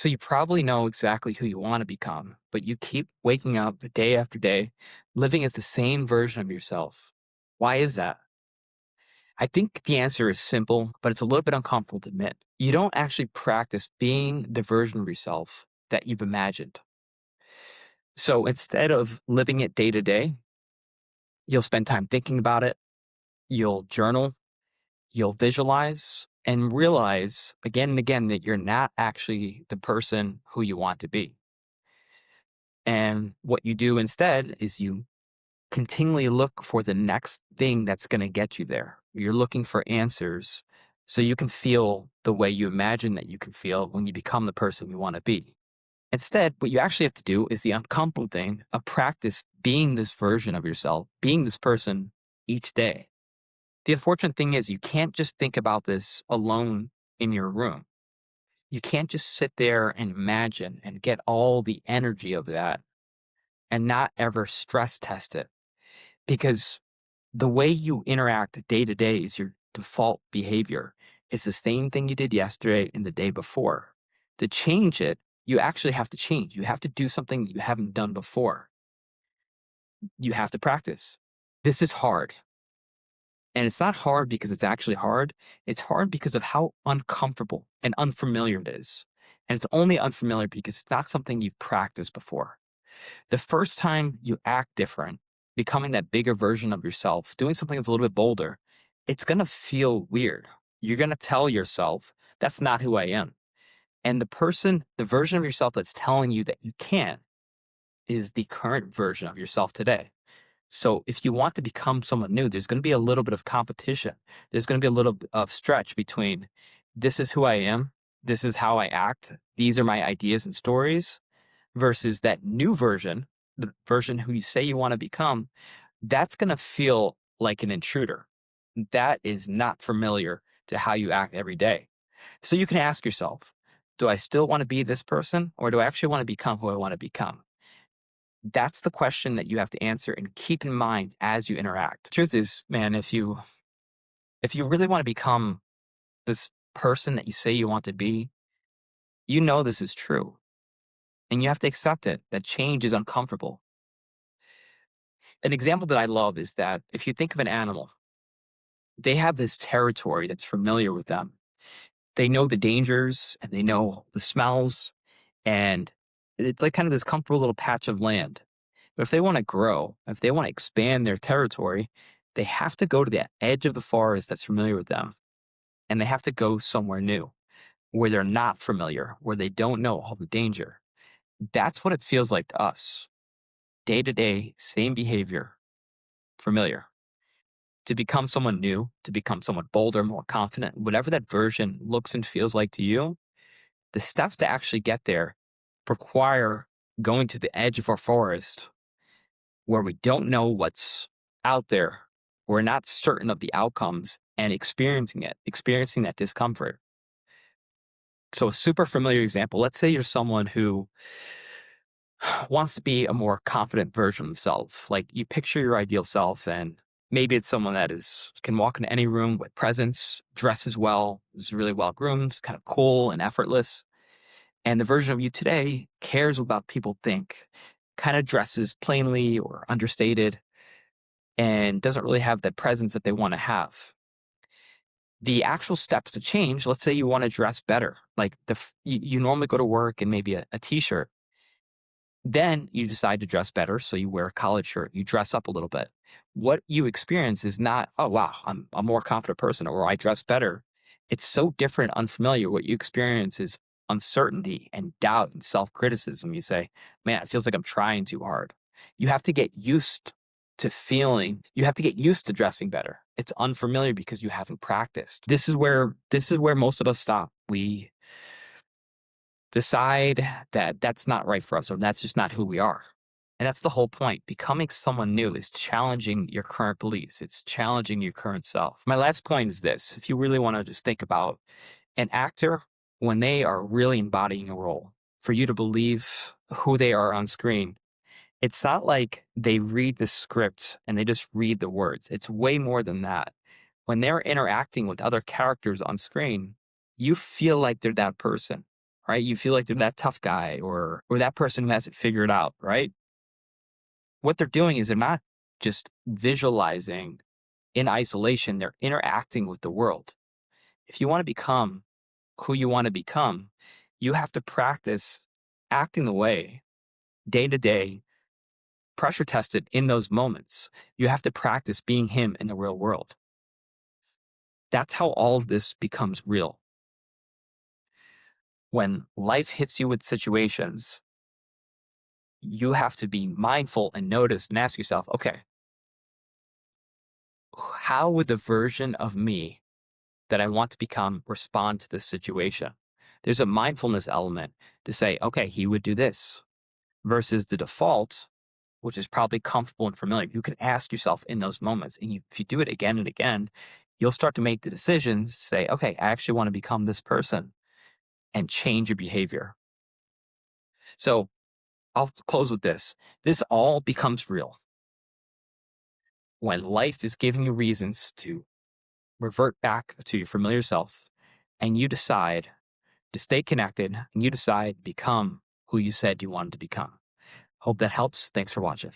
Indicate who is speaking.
Speaker 1: So you probably know exactly who you want to become, but you keep waking up day after day, living as the same version of yourself. Why is that? I think the answer is simple, but it's a little bit uncomfortable to admit. You don't actually practice being the version of yourself that you've imagined. So instead of living it day to day, you'll spend time thinking about it, you'll journal, you'll visualize, and realize again and again that you're not actually the person who you want to be. And what you do instead is you continually look for the next thing that's going to get you there. You're looking for answers so you can feel the way you imagine that you can feel when you become the person you want to be. Instead, what you actually have to do is the uncomfortable thing of practice being this version of yourself, being this person each day. The unfortunate thing is, you can't just think about this alone in your room. You can't just sit there and imagine and get all the energy of that and not ever stress test it because the way you interact day to day is your default behavior. It's the same thing you did yesterday and the day before. To change it, you actually have to change. You have to do something that you haven't done before. You have to practice. This is hard. And it's not hard because it's actually hard. It's hard because of how uncomfortable and unfamiliar it is. And it's only unfamiliar because it's not something you've practiced before. The first time you act different, becoming that bigger version of yourself, doing something that's a little bit bolder, it's going to feel weird. You're going to tell yourself, that's not who I am. And the version of yourself that's telling you that you can't is the current version of yourself today. So if you want to become someone new, there's going to be a little bit of competition. There's going to be a little bit of stretch between this is who I am, this is how I act, these are my ideas and stories, versus that new version, the version who you say you want to become. That's going to feel like an intruder. That is not familiar to how you act every day. So you can ask yourself, do I still want to be this person or do I actually want to become who I want to become? That's the question that you have to answer and keep in mind as you interact. Truth is, man, if you really want to become this person that you say you want to be, you know this is true. And you have to accept it that change is uncomfortable. An example that I love is that if you think of an animal, they have this territory that's familiar with them. They know the dangers and they know the smells, and it's like kind of this comfortable little patch of land. But if they want to grow, if they want to expand their territory, they have to go to the edge of the forest that's familiar with them. And they have to go somewhere new where they're not familiar, where they don't know all the danger. That's what it feels like to us. Day to day, same behavior, familiar. To become someone new, to become someone bolder, more confident, whatever that version looks and feels like to you, the steps to actually get there require going to the edge of our forest where we don't know what's out there. We're not certain of the outcomes and experiencing it, experiencing that discomfort. So, a super familiar example, let's say you're someone who wants to be a more confident version of themselves. Like you picture your ideal self, and maybe it's someone that is can walk into any room with presence, dresses well, is really well groomed, kind of cool and effortless. And the version of you today cares about people think, kind of dresses plainly or understated, and doesn't really have the presence that they want to have. The actual steps to change, let's say you want to dress better, like you normally go to work in maybe a t-shirt. Then you decide to dress better, so you wear a collared shirt, you dress up a little bit. What you experience is not, "Oh, wow, I'm a more confident person," or "I dress better." It's so different, unfamiliar. What you experience is uncertainty and doubt and self-criticism. You say, "Man, it feels like I'm trying too hard." You have to get used you have to get used to dressing better. It's unfamiliar because you haven't practiced. This is where most of us stop. We decide that that's not right for us or that's just not who we are. And that's the whole point. Becoming someone new is challenging your current beliefs. It's challenging your current self. My last point is this. If you really want to just think about an actor, when they are really embodying a role, for you to believe who they are on screen, it's not like they read the script and they just read the words. It's way more than that. When they're interacting with other characters on screen, you feel like they're that person, right? You feel like they're that tough guy or that person who has it figured out, right? What they're doing is they're not just visualizing in isolation, they're interacting with the world. If you want to become who you want to become, you have to practice acting the way day to day, pressure tested in those moments. You have to practice being him in the real world. That's how all of this becomes real. When life hits you with situations, you have to be mindful and notice and ask yourself, okay, how would the version of me that I want to become respond to this situation? There's a mindfulness element to say, okay, he would do this versus the default, which is probably comfortable and familiar. You can ask yourself in those moments. And if you do it again and again, you'll start to make the decisions, say, okay, I actually want to become this person and change your behavior. So I'll close with this. This all becomes real when life is giving you reasons to revert back to your familiar self and you decide to stay connected and you decide to become who you said you wanted to become. Hope that helps. Thanks for watching.